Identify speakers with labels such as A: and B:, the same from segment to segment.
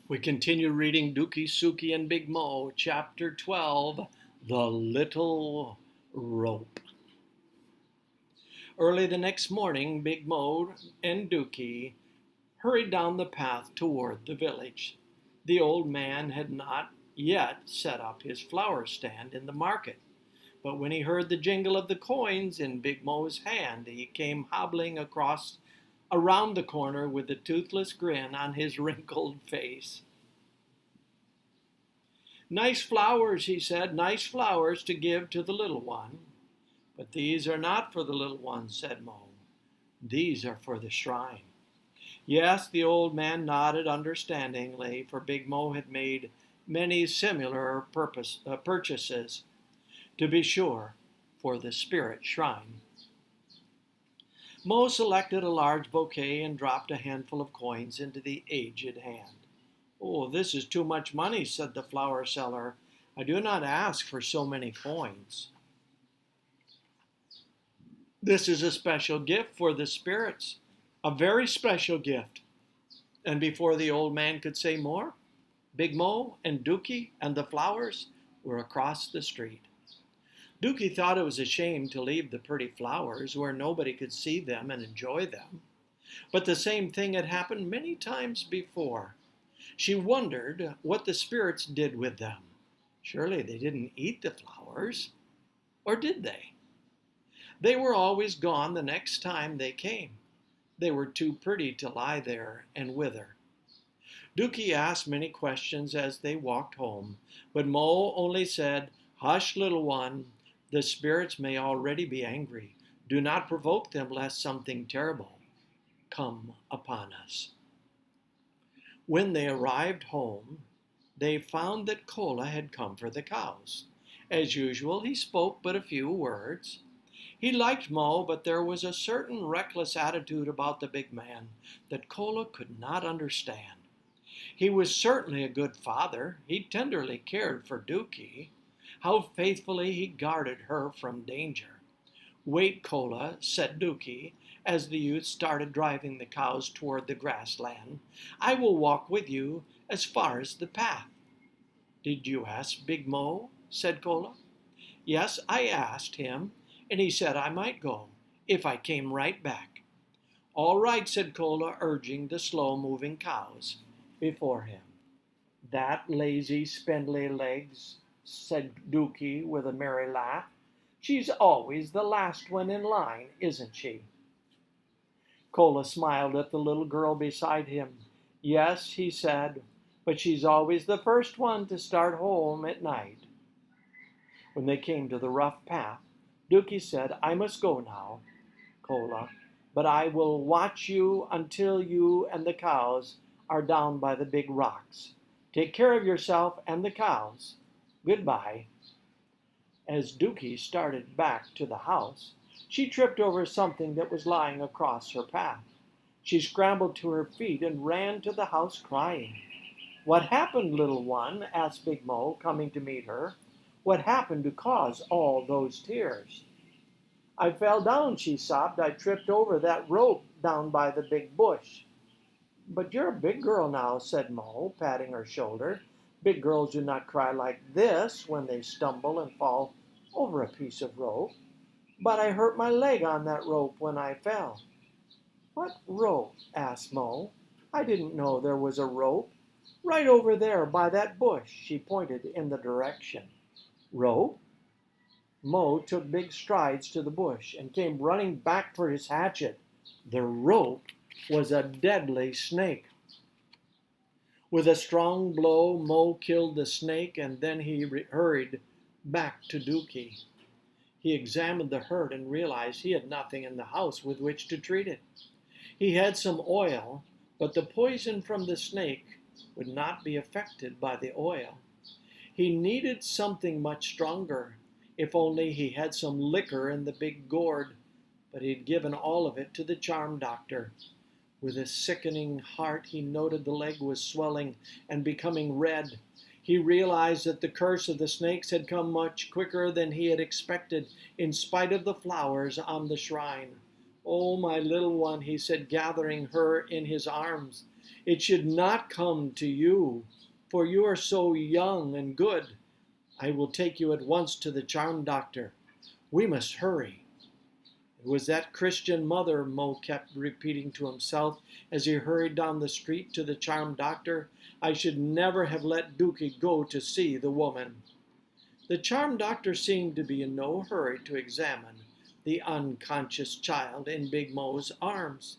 A: We continue reading Dookie, Suki, and Big Mo, Chapter 12, The Little Rope. Early the next morning, Big Mo and Dookie hurried down the path toward the village. The old man had not yet set up his flower stand in the market, but when he heard the jingle of the coins in Big Mo's hand, he came hobbling around the corner with a toothless grin on his wrinkled face. "Nice flowers," he said, "nice flowers to give to the little one." "But these are not for the little one," said Mo. "These are for the shrine." Yes, the old man nodded understandingly, for Big Mo had made many similar purchases, to be sure, for the spirit shrine. Mo selected a large bouquet and dropped a handful of coins into the aged hand. "Oh, this is too much money," said the flower seller. "I do not ask for so many coins. This is a special gift for the spirits, a very special gift." And before the old man could say more, Big Mo and Dookie and the flowers were across the street. Dookie thought it was a shame to leave the pretty flowers where nobody could see them and enjoy them. But the same thing had happened many times before. She wondered what the spirits did with them. Surely they didn't eat the flowers. Or did they? They were always gone the next time they came. They were too pretty to lie there and wither. Dookie asked many questions as they walked home, but Mo only said, "Hush, little one. The spirits may already be angry. Do not provoke them lest something terrible come upon us." When they arrived home, they found that Kola had come for the cows. As usual, he spoke but a few words. He liked Mo, but there was a certain reckless attitude about the big man that Kola could not understand. He was certainly a good father. He tenderly cared for Dookie. How faithfully he guarded her from danger. "Wait, Kola," said Dookie, as the youth started driving the cows toward the grassland. "I will walk with you as far as the path." "Did you ask Big Mo?" said Kola. "Yes, I asked him, and he said I might go, if I came right back." "All right," said Kola, urging the slow-moving cows before him. "That lazy, spindly legs," said Dookie with a merry laugh. "She's always the last one in line, isn't she?" Kola smiled at the little girl beside him. "Yes," he said, "but she's always the first one to start home at night." When they came to the rough path, Dookie said, "I must go now, Kola, but I will watch you until you and the cows are down by the big rocks. Take care of yourself and the cows. Goodbye." As Dookie started back to the house, she tripped over something that was lying across her path. She scrambled to her feet and ran to the house crying. "What happened, little one?" asked Big Mo, coming to meet her. "What happened to cause all those tears?" "I fell down," she sobbed. "I tripped over that rope down by the big bush." "But you're a big girl now," said Mo, patting her shoulder. "Big girls do not cry like this when they stumble and fall over a piece of rope." "But I hurt my leg on that rope when I fell." "What rope?" asked Mo. "I didn't know there was a rope. Right over there by that bush." She pointed in the direction. "Rope?" Mo took big strides to the bush and came running back for his hatchet. The rope was a deadly snake. With a strong blow, Mo killed the snake, and then he hurried back to Dookie. He examined the hurt and realized he had nothing in the house with which to treat it. He had some oil, but the poison from the snake would not be affected by the oil. He needed something much stronger. If only he had some liquor in the big gourd, but he had given all of it to the charm doctor. With a sickening heart, he noted the leg was swelling and becoming red. He realized that the curse of the snakes had come much quicker than he had expected, in spite of the flowers on the shrine. "Oh, my little one," he said, gathering her in his arms. It should not come to you, for you are so young and good. I will take you at once to the charm doctor. We must hurry. It was that Christian mother, Mo kept repeating to himself as he hurried down the street to the charm doctor. I should never have let Dookie go to see the woman. The charm doctor seemed to be in no hurry to examine the unconscious child in Big Mo's arms.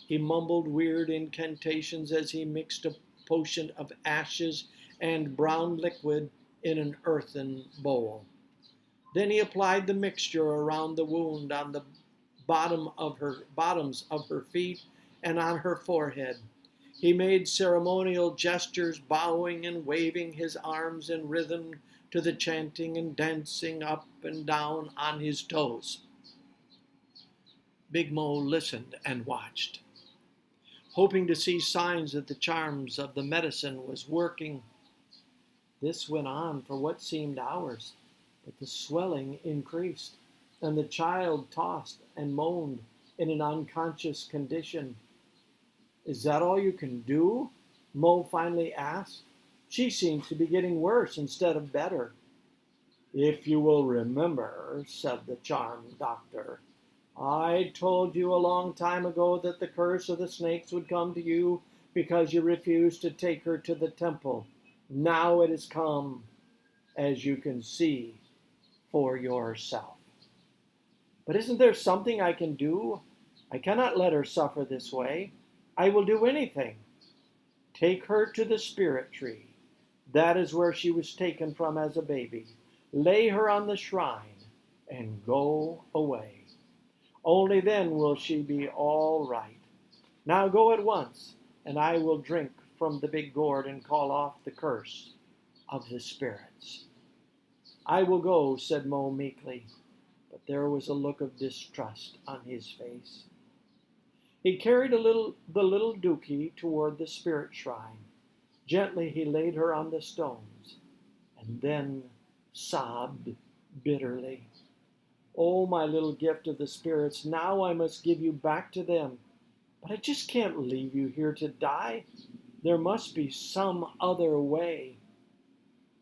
A: He mumbled weird incantations as he mixed a potion of ashes and brown liquid in an earthen bowl. Then he applied the mixture around the wound on the bottoms of her feet and on her forehead. He made ceremonial gestures, bowing and waving his arms in rhythm to the chanting and dancing up and down on his toes. Big Mo listened and watched, hoping to see signs that the charms of the medicine was working. This went on for what seemed hours, but the swelling increased, and the child tossed and moaned in an unconscious condition. Is that all you can do? Mo finally asked. She seems to be getting worse instead of better. If you will remember, said the charm doctor, I told you a long time ago that the curse of the snakes would come to you because you refused to take her to the temple. Now it has come, as you can see for yourself. But isn't there something I can do? I cannot let her suffer this way. I will do anything. Take her to the spirit tree. That is where she was taken from as a baby. Lay her on the shrine and go away. Only then will she be all right. Now go at once, and I will drink from the big gourd and call off the curse of the spirits. I will go, said Mo meekly, but there was a look of distrust on his face. He carried the little Dookie toward the spirit shrine. Gently he laid her on the stones, and then sobbed bitterly. Oh, my little gift of the spirits, now I must give you back to them. But I just can't leave you here to die. There must be some other way.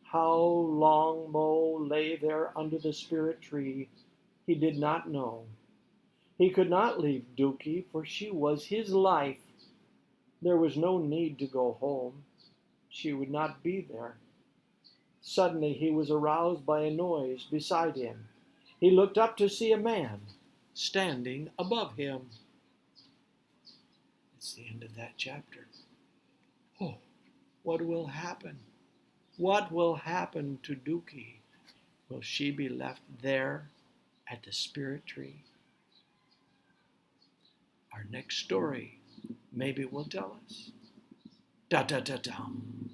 A: How long Mo lay there under the spirit tree, he did not know. He could not leave Dookie, for she was his life. There was no need to go home. She would not be there. Suddenly he was aroused by a noise beside him. He looked up to see a man standing above him. It's the end of that chapter. Oh, what will happen? What will happen to Dookie? Will she be left there at the spirit tree? Our next story maybe will tell us. Da da da dum.